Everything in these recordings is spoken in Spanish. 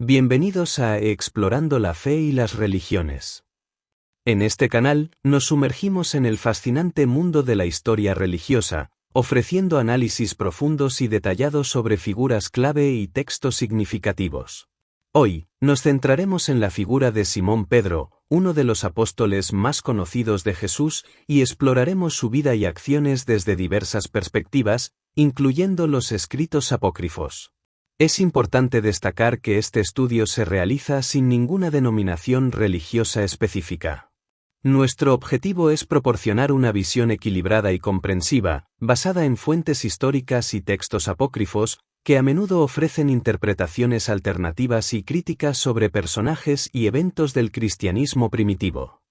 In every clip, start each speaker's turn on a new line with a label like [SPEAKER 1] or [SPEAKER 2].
[SPEAKER 1] Bienvenidos a Explorando la Fe y las Religiones. En este canal, nos sumergimos en el fascinante mundo de la historia religiosa, ofreciendo análisis profundos y detallados sobre figuras clave y textos significativos. Hoy, nos centraremos en la figura de Simón Pedro, uno de los apóstoles más conocidos de Jesús, y exploraremos su vida y acciones desde diversas perspectivas, incluyendo los escritos apócrifos. Es importante destacar que este estudio se realiza sin ninguna denominación religiosa específica. Nuestro objetivo es proporcionar una visión equilibrada y comprensiva, basada en fuentes históricas y textos apócrifos, que a menudo ofrecen interpretaciones alternativas y críticas sobre personajes y eventos del cristianismo primitivo.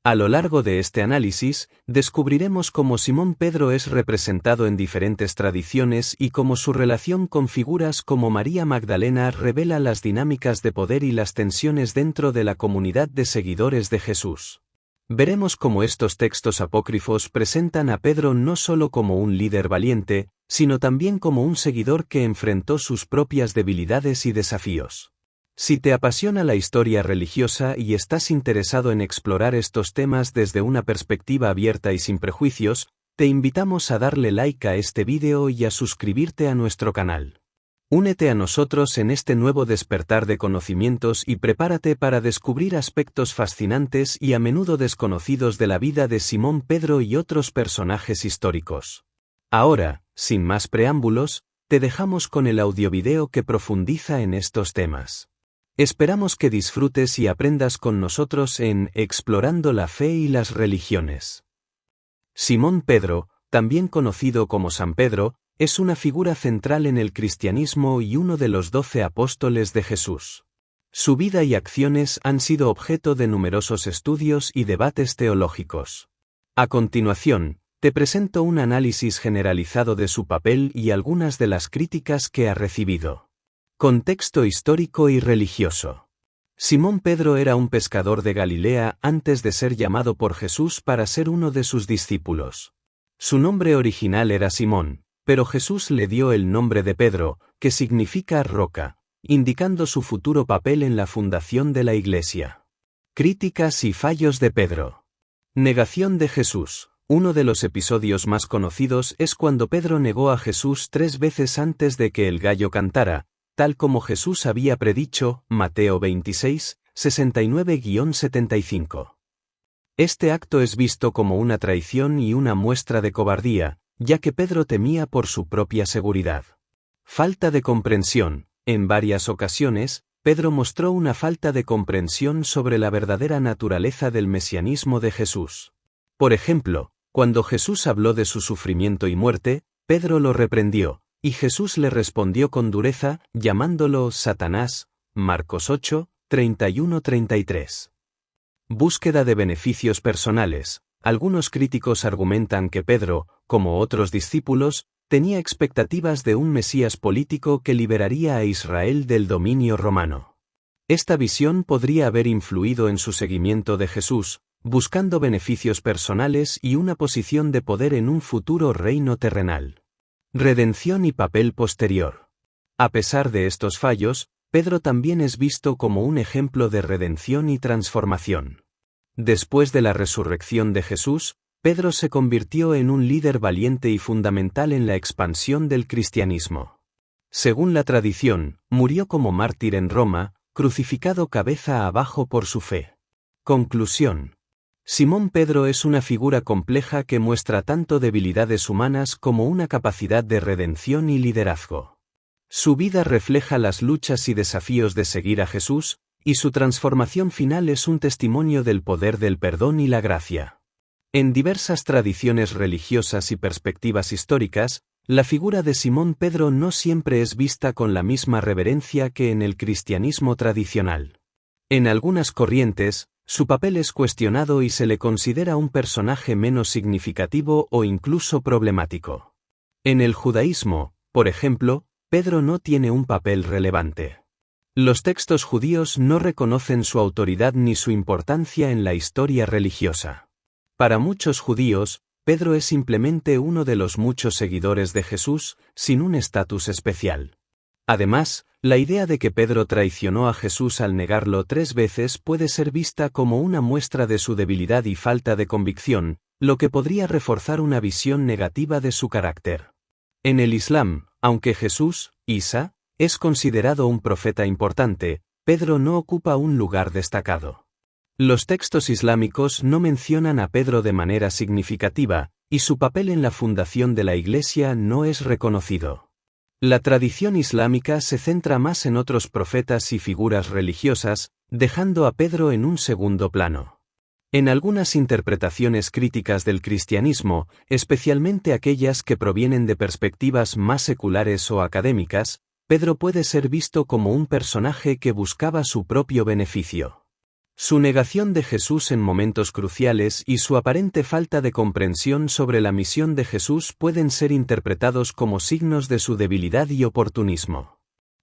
[SPEAKER 1] A lo largo de este análisis, descubriremos cómo Simón Pedro es representado en diferentes tradiciones y cómo su relación con figuras como María Magdalena revela las dinámicas de poder y las tensiones dentro de la comunidad de seguidores de Jesús. Veremos cómo estos textos apócrifos presentan a Pedro no solo como un líder valiente, sino también como un seguidor que enfrentó sus propias debilidades y desafíos. Si te apasiona la historia religiosa y estás interesado en explorar estos temas desde una perspectiva abierta y sin prejuicios, te invitamos a darle like a este vídeo y a suscribirte a nuestro canal. Únete a nosotros en este nuevo despertar de conocimientos y prepárate para descubrir aspectos fascinantes y a menudo desconocidos de la vida de Simón Pedro y otros personajes históricos. Ahora, sin más preámbulos, te dejamos con el audiovideo que profundiza en estos temas. Esperamos que disfrutes y aprendas con nosotros en Explorando la Fe y las Religiones. Simón Pedro, también conocido como San Pedro, es una figura central en el cristianismo y uno de los 12 apóstoles de Jesús. Su vida y acciones han sido objeto de numerosos estudios y debates teológicos. A continuación, te presento un análisis generalizado de su papel y algunas de las críticas que ha recibido. Contexto histórico y religioso. Simón Pedro era un pescador de Galilea antes de ser llamado por Jesús para ser uno de sus discípulos. Su nombre original era Simón, pero Jesús le dio el nombre de Pedro, que significa roca, indicando su futuro papel en la fundación de la Iglesia. Críticas y fallos de Pedro. Negación de Jesús. Uno de los episodios más conocidos es cuando Pedro negó a Jesús 3 veces antes de que el gallo cantara, tal como Jesús había predicho, Mateo 26, 69-75. Este acto es visto como una traición y una muestra de cobardía, ya que Pedro temía por su propia seguridad. Falta de comprensión. En varias ocasiones, Pedro mostró una falta de comprensión sobre la verdadera naturaleza del mesianismo de Jesús. Por ejemplo, cuando Jesús habló de su sufrimiento y muerte, Pedro lo reprendió, y Jesús le respondió con dureza, llamándolo Satanás, Marcos 8, 31-33. Búsqueda de beneficios personales. Algunos críticos argumentan que Pedro, como otros discípulos, tenía expectativas de un Mesías político que liberaría a Israel del dominio romano. Esta visión podría haber influido en su seguimiento de Jesús, buscando beneficios personales y una posición de poder en un futuro reino terrenal. Redención y papel posterior. A pesar de estos fallos, Pedro también es visto como un ejemplo de redención y transformación. Después de la resurrección de Jesús, Pedro se convirtió en un líder valiente y fundamental en la expansión del cristianismo. Según la tradición, murió como mártir en Roma, crucificado cabeza abajo por su fe. Conclusión. Simón Pedro es una figura compleja que muestra tanto debilidades humanas como una capacidad de redención y liderazgo. Su vida refleja las luchas y desafíos de seguir a Jesús, y su transformación final es un testimonio del poder del perdón y la gracia. En diversas tradiciones religiosas y perspectivas históricas, la figura de Simón Pedro no siempre es vista con la misma reverencia que en el cristianismo tradicional. En algunas corrientes, su papel es cuestionado y se le considera un personaje menos significativo o incluso problemático. En el judaísmo, por ejemplo, Pedro no tiene un papel relevante. Los textos judíos no reconocen su autoridad ni su importancia en la historia religiosa. Para muchos judíos, Pedro es simplemente uno de los muchos seguidores de Jesús, sin un estatus especial. Además, La idea de que Pedro traicionó a Jesús al negarlo 3 veces puede ser vista como una muestra de su debilidad y falta de convicción, lo que podría reforzar una visión negativa de su carácter. En el Islam, aunque Jesús, Isa, es considerado un profeta importante, Pedro no ocupa un lugar destacado. Los textos islámicos no mencionan a Pedro de manera significativa, y su papel en la fundación de la Iglesia no es reconocido. La tradición islámica se centra más en otros profetas y figuras religiosas, dejando a Pedro en un segundo plano. En algunas interpretaciones críticas del cristianismo, especialmente aquellas que provienen de perspectivas más seculares o académicas, Pedro puede ser visto como un personaje que buscaba su propio beneficio. Su negación de Jesús en momentos cruciales y su aparente falta de comprensión sobre la misión de Jesús pueden ser interpretados como signos de su debilidad y oportunismo.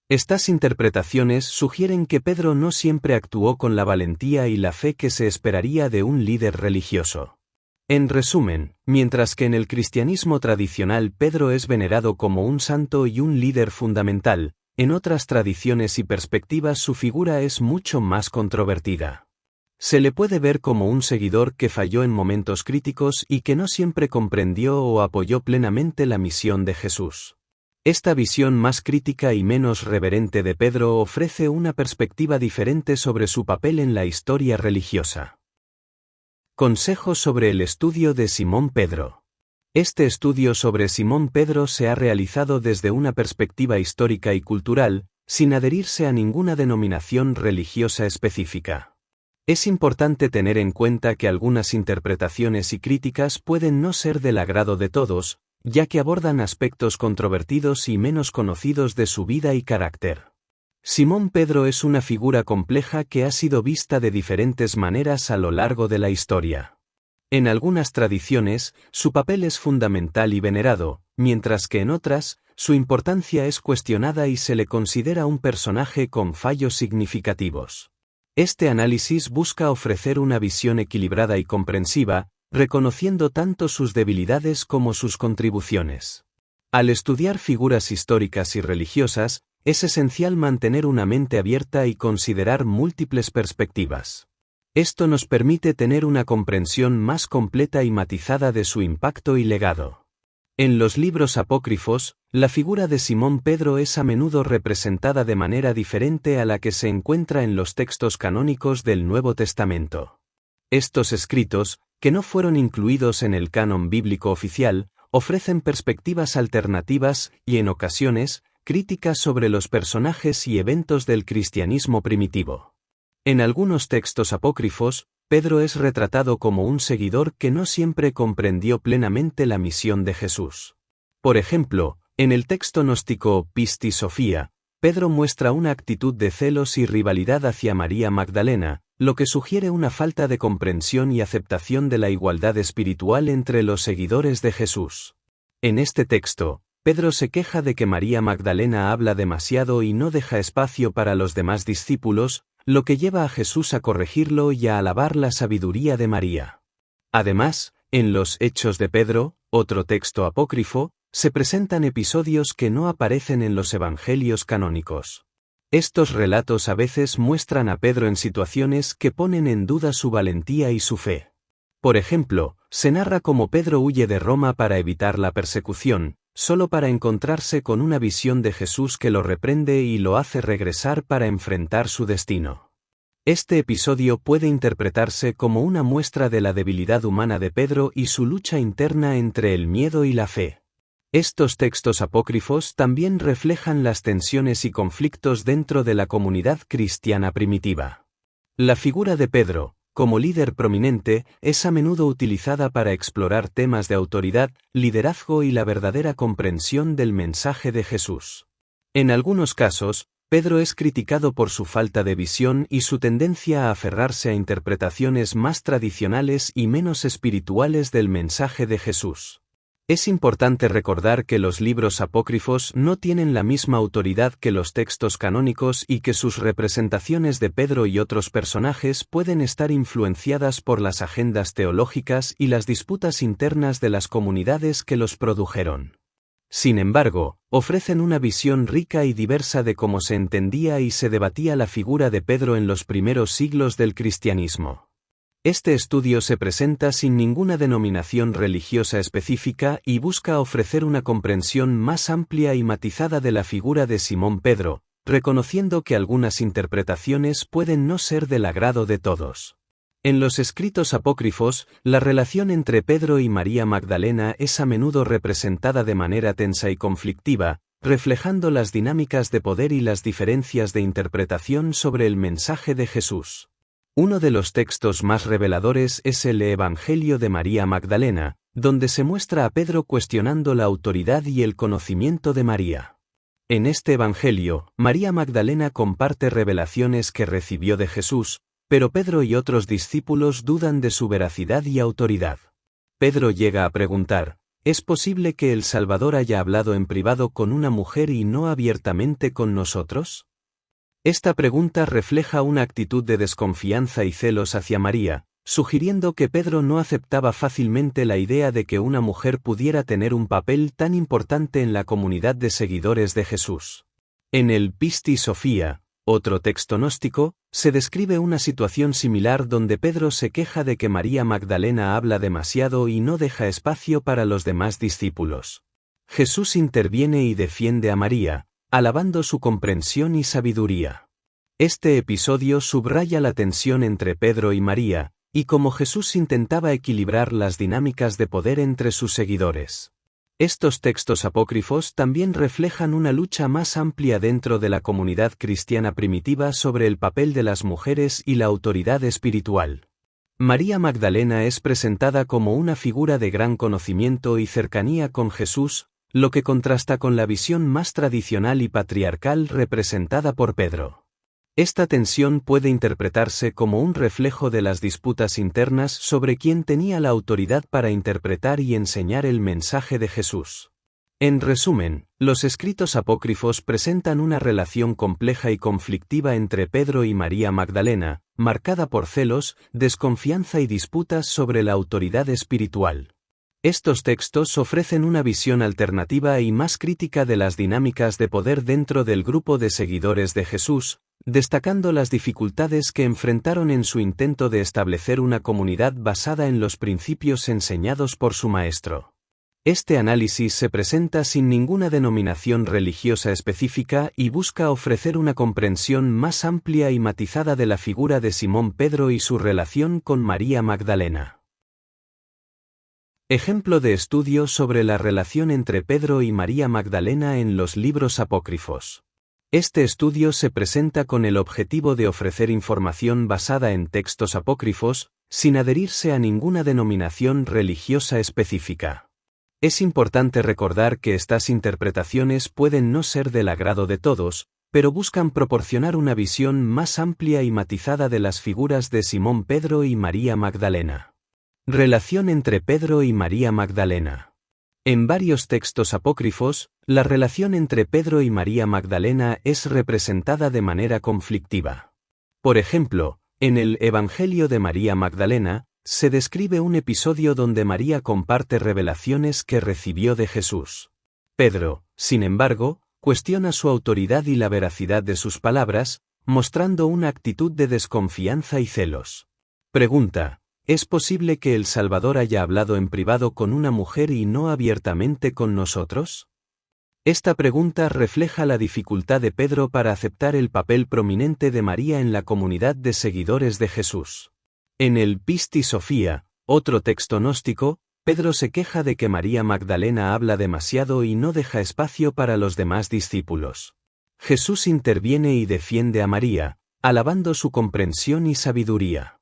[SPEAKER 1] Estas interpretaciones sugieren que Pedro no siempre actuó con la valentía y la fe que se esperaría de un líder religioso. En resumen, mientras que en el cristianismo tradicional Pedro es venerado como un santo y un líder fundamental, en otras tradiciones y perspectivas su figura es mucho más controvertida. Se le puede ver como un seguidor que falló en momentos críticos y que no siempre comprendió o apoyó plenamente la misión de Jesús. Esta visión más crítica y menos reverente de Pedro ofrece una perspectiva diferente sobre su papel en la historia religiosa. Consejos sobre el estudio de Simón Pedro. Este estudio sobre Simón Pedro se ha realizado desde una perspectiva histórica y cultural, sin adherirse a ninguna denominación religiosa específica. Es importante tener en cuenta que algunas interpretaciones y críticas pueden no ser del agrado de todos, ya que abordan aspectos controvertidos y menos conocidos de su vida y carácter. Simón Pedro es una figura compleja que ha sido vista de diferentes maneras a lo largo de la historia. En algunas tradiciones, su papel es fundamental y venerado, mientras que en otras, su importancia es cuestionada y se le considera un personaje con fallos significativos. Este análisis busca ofrecer una visión equilibrada y comprensiva, reconociendo tanto sus debilidades como sus contribuciones. Al estudiar figuras históricas y religiosas, es esencial mantener una mente abierta y considerar múltiples perspectivas. Esto nos permite tener una comprensión más completa y matizada de su impacto y legado. En los libros apócrifos, la figura de Simón Pedro es a menudo representada de manera diferente a la que se encuentra en los textos canónicos del Nuevo Testamento. Estos escritos, que no fueron incluidos en el canon bíblico oficial, ofrecen perspectivas alternativas y, en ocasiones, críticas sobre los personajes y eventos del cristianismo primitivo. En algunos textos apócrifos, Pedro es retratado como un seguidor que no siempre comprendió plenamente la misión de Jesús. Por ejemplo, en el texto gnóstico Pistis Sophia, Pedro muestra una actitud de celos y rivalidad hacia María Magdalena, lo que sugiere una falta de comprensión y aceptación de la igualdad espiritual entre los seguidores de Jesús. En este texto, Pedro se queja de que María Magdalena habla demasiado y no deja espacio para los demás discípulos, lo que lleva a Jesús a corregirlo y a alabar la sabiduría de María. Además, en los Hechos de Pedro, otro texto apócrifo, se presentan episodios que no aparecen en los evangelios canónicos. Estos relatos a veces muestran a Pedro en situaciones que ponen en duda su valentía y su fe. Por ejemplo, se narra cómo Pedro huye de Roma para evitar la persecución, solo para encontrarse con una visión de Jesús que lo reprende y lo hace regresar para enfrentar su destino. Este episodio puede interpretarse como una muestra de la debilidad humana de Pedro y su lucha interna entre el miedo y la fe. Estos textos apócrifos también reflejan las tensiones y conflictos dentro de la comunidad cristiana primitiva. La figura de Pedro, como líder prominente, es a menudo utilizada para explorar temas de autoridad, liderazgo y la verdadera comprensión del mensaje de Jesús. En algunos casos, Pedro es criticado por su falta de visión y su tendencia a aferrarse a interpretaciones más tradicionales y menos espirituales del mensaje de Jesús. Es importante recordar que los libros apócrifos no tienen la misma autoridad que los textos canónicos y que sus representaciones de Pedro y otros personajes pueden estar influenciadas por las agendas teológicas y las disputas internas de las comunidades que los produjeron. Sin embargo, ofrecen una visión rica y diversa de cómo se entendía y se debatía la figura de Pedro en los primeros siglos del cristianismo. Este estudio se presenta sin ninguna denominación religiosa específica y busca ofrecer una comprensión más amplia y matizada de la figura de Simón Pedro, reconociendo que algunas interpretaciones pueden no ser del agrado de todos. En los escritos apócrifos, la relación entre Pedro y María Magdalena es a menudo representada de manera tensa y conflictiva, reflejando las dinámicas de poder y las diferencias de interpretación sobre el mensaje de Jesús. Uno de los textos más reveladores es el Evangelio de María Magdalena, donde se muestra a Pedro cuestionando la autoridad y el conocimiento de María. En este Evangelio, María Magdalena comparte revelaciones que recibió de Jesús, pero Pedro y otros discípulos dudan de su veracidad y autoridad. Pedro llega a preguntar, ¿es posible que el Salvador haya hablado en privado con una mujer y no abiertamente con nosotros? Esta pregunta refleja una actitud de desconfianza y celos hacia María, sugiriendo que Pedro no aceptaba fácilmente la idea de que una mujer pudiera tener un papel tan importante en la comunidad de seguidores de Jesús. En el Pistis Sophia, otro texto gnóstico, se describe una situación similar donde Pedro se queja de que María Magdalena habla demasiado y no deja espacio para los demás discípulos. Jesús interviene y defiende a María, alabando su comprensión y sabiduría. Este episodio subraya la tensión entre Pedro y María, y cómo Jesús intentaba equilibrar las dinámicas de poder entre sus seguidores. Estos textos apócrifos también reflejan una lucha más amplia dentro de la comunidad cristiana primitiva sobre el papel de las mujeres y la autoridad espiritual. María Magdalena es presentada como una figura de gran conocimiento y cercanía con Jesús, lo que contrasta con la visión más tradicional y patriarcal representada por Pedro. Esta tensión puede interpretarse como un reflejo de las disputas internas sobre quién tenía la autoridad para interpretar y enseñar el mensaje de Jesús. En resumen, los escritos apócrifos presentan una relación compleja y conflictiva entre Pedro y María Magdalena, marcada por celos, desconfianza y disputas sobre la autoridad espiritual. Estos textos ofrecen una visión alternativa y más crítica de las dinámicas de poder dentro del grupo de seguidores de Jesús, destacando las dificultades que enfrentaron en su intento de establecer una comunidad basada en los principios enseñados por su maestro. Este análisis se presenta sin ninguna denominación religiosa específica y busca ofrecer una comprensión más amplia y matizada de la figura de Simón Pedro y su relación con María Magdalena. Ejemplo de estudio sobre la relación entre Pedro y María Magdalena en los libros apócrifos. Este estudio se presenta con el objetivo de ofrecer información basada en textos apócrifos, sin adherirse a ninguna denominación religiosa específica. Es importante recordar que estas interpretaciones pueden no ser del agrado de todos, pero buscan proporcionar una visión más amplia y matizada de las figuras de Simón Pedro y María Magdalena. Relación entre Pedro y María Magdalena. En varios textos apócrifos, la relación entre Pedro y María Magdalena es representada de manera conflictiva. Por ejemplo, en el Evangelio de María Magdalena, se describe un episodio donde María comparte revelaciones que recibió de Jesús. Pedro, sin embargo, cuestiona su autoridad y la veracidad de sus palabras, mostrando una actitud de desconfianza y celos. Pregunta: ¿es posible que el Salvador haya hablado en privado con una mujer y no abiertamente con nosotros? Esta pregunta refleja la dificultad de Pedro para aceptar el papel prominente de María en la comunidad de seguidores de Jesús. En el Pistis Sophia, otro texto gnóstico, Pedro se queja de que María Magdalena habla demasiado y no deja espacio para los demás discípulos. Jesús interviene y defiende a María, alabando su comprensión y sabiduría.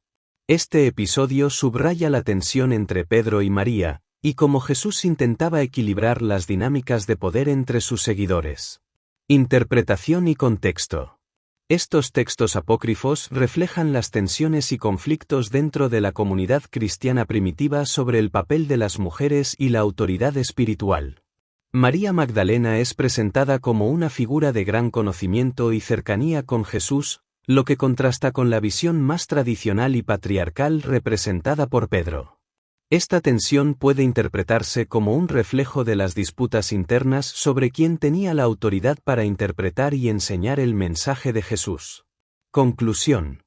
[SPEAKER 1] Este episodio subraya la tensión entre Pedro y María, y cómo Jesús intentaba equilibrar las dinámicas de poder entre sus seguidores. Interpretación y contexto. Estos textos apócrifos reflejan las tensiones y conflictos dentro de la comunidad cristiana primitiva sobre el papel de las mujeres y la autoridad espiritual. María Magdalena es presentada como una figura de gran conocimiento y cercanía con Jesús, lo que contrasta con la visión más tradicional y patriarcal representada por Pedro. Esta tensión puede interpretarse como un reflejo de las disputas internas sobre quién tenía la autoridad para interpretar y enseñar el mensaje de Jesús. Conclusión.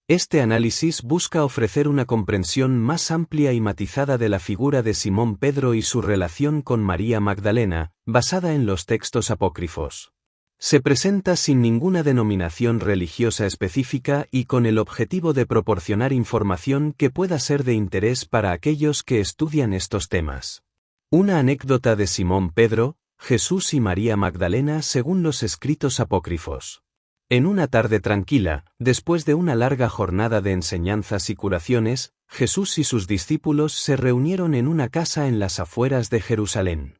[SPEAKER 1] Este análisis busca ofrecer una comprensión más amplia y matizada de la figura de Simón Pedro y su relación con María Magdalena, basada en los textos apócrifos. Se presenta sin ninguna denominación religiosa específica y con el objetivo de proporcionar información que pueda ser de interés para aquellos que estudian estos temas. Una anécdota de Simón Pedro, Jesús y María Magdalena según los escritos apócrifos. En una tarde tranquila, después de una larga jornada de enseñanzas y curaciones, Jesús y sus discípulos se reunieron en una casa en las afueras de Jerusalén.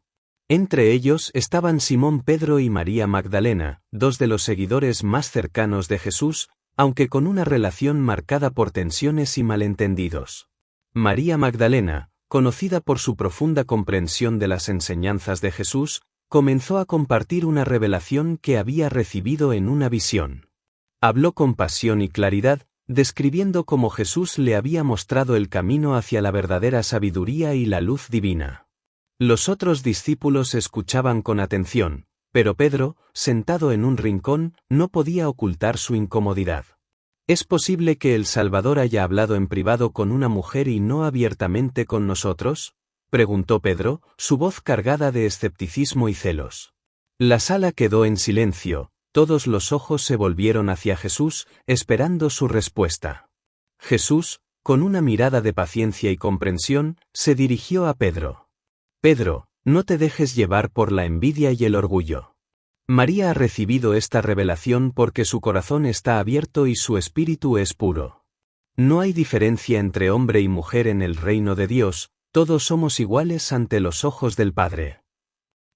[SPEAKER 1] Entre ellos estaban Simón Pedro y María Magdalena, dos de los seguidores más cercanos de Jesús, aunque con una relación marcada por tensiones y malentendidos. María Magdalena, conocida por su profunda comprensión de las enseñanzas de Jesús, comenzó a compartir una revelación que había recibido en una visión. Habló con pasión y claridad, describiendo cómo Jesús le había mostrado el camino hacia la verdadera sabiduría y la luz divina. Los otros discípulos escuchaban con atención, pero Pedro, sentado en un rincón, no podía ocultar su incomodidad. ¿Es posible que el Salvador haya hablado en privado con una mujer y no abiertamente con nosotros?, preguntó Pedro, su voz cargada de escepticismo y celos. La sala quedó en silencio, todos los ojos se volvieron hacia Jesús, esperando su respuesta. Jesús, con una mirada de paciencia y comprensión, se dirigió a Pedro. Pedro, no te dejes llevar por la envidia y el orgullo. María ha recibido esta revelación porque su corazón está abierto y su espíritu es puro. No hay diferencia entre hombre y mujer en el reino de Dios, todos somos iguales ante los ojos del Padre.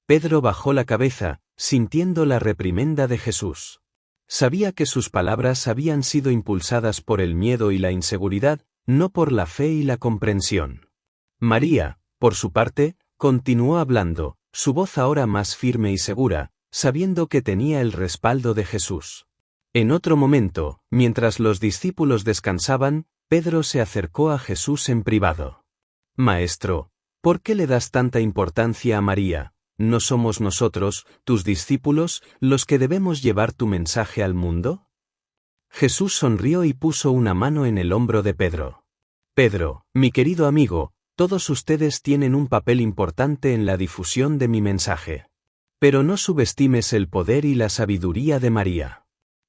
[SPEAKER 1] Pedro bajó la cabeza, sintiendo la reprimenda de Jesús. Sabía que sus palabras habían sido impulsadas por el miedo y la inseguridad, no por la fe y la comprensión. María, por su parte, continuó hablando, su voz ahora más firme y segura, sabiendo que tenía el respaldo de Jesús. En otro momento, mientras los discípulos descansaban, Pedro se acercó a Jesús en privado. Maestro, ¿por qué le das tanta importancia a María? ¿No somos nosotros, tus discípulos, los que debemos llevar tu mensaje al mundo? Jesús sonrió y puso una mano en el hombro de Pedro. Pedro, mi querido amigo, todos ustedes tienen un papel importante en la difusión de mi mensaje. Pero no subestimes el poder y la sabiduría de María.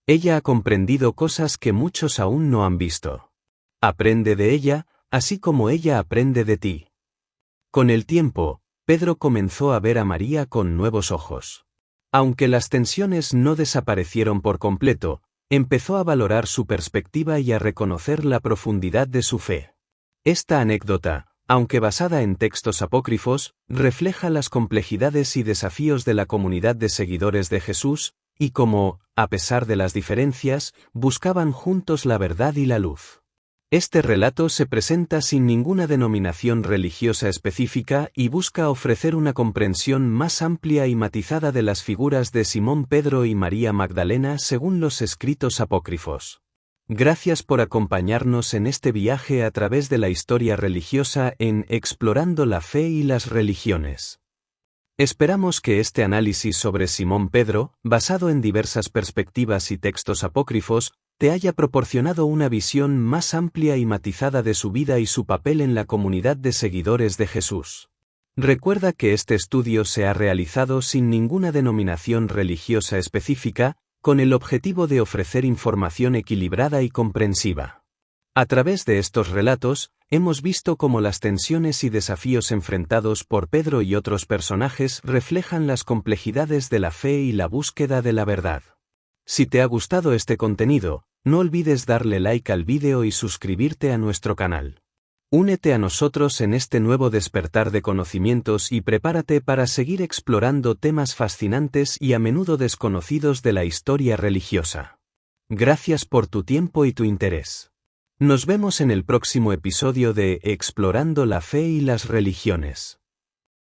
[SPEAKER 1] Ella ha comprendido cosas que muchos aún no han visto. Aprende de ella, así como ella aprende de ti. Con el tiempo, Pedro comenzó a ver a María con nuevos ojos. Aunque las tensiones no desaparecieron por completo, empezó a valorar su perspectiva y a reconocer la profundidad de su fe. Esta anécdota, aunque basada en textos apócrifos, refleja las complejidades y desafíos de la comunidad de seguidores de Jesús, y cómo, a pesar de las diferencias, buscaban juntos la verdad y la luz. Este relato se presenta sin ninguna denominación religiosa específica y busca ofrecer una comprensión más amplia y matizada de las figuras de Simón Pedro y María Magdalena según los escritos apócrifos. Gracias por acompañarnos en este viaje a través de la historia religiosa en Explorando la Fe y las Religiones. Esperamos que este análisis sobre Simón Pedro, basado en diversas perspectivas y textos apócrifos, te haya proporcionado una visión más amplia y matizada de su vida y su papel en la comunidad de seguidores de Jesús. Recuerda que este estudio se ha realizado sin ninguna denominación religiosa específica, con el objetivo de ofrecer información equilibrada y comprensiva. A través de estos relatos, hemos visto cómo las tensiones y desafíos enfrentados por Pedro y otros personajes reflejan las complejidades de la fe y la búsqueda de la verdad. Si te ha gustado este contenido, no olvides darle like al vídeo y suscribirte a nuestro canal. Únete a nosotros en este nuevo despertar de conocimientos y prepárate para seguir explorando temas fascinantes y a menudo desconocidos de la historia religiosa. Gracias por tu tiempo y tu interés. Nos vemos en el próximo episodio de Explorando la Fe y las Religiones.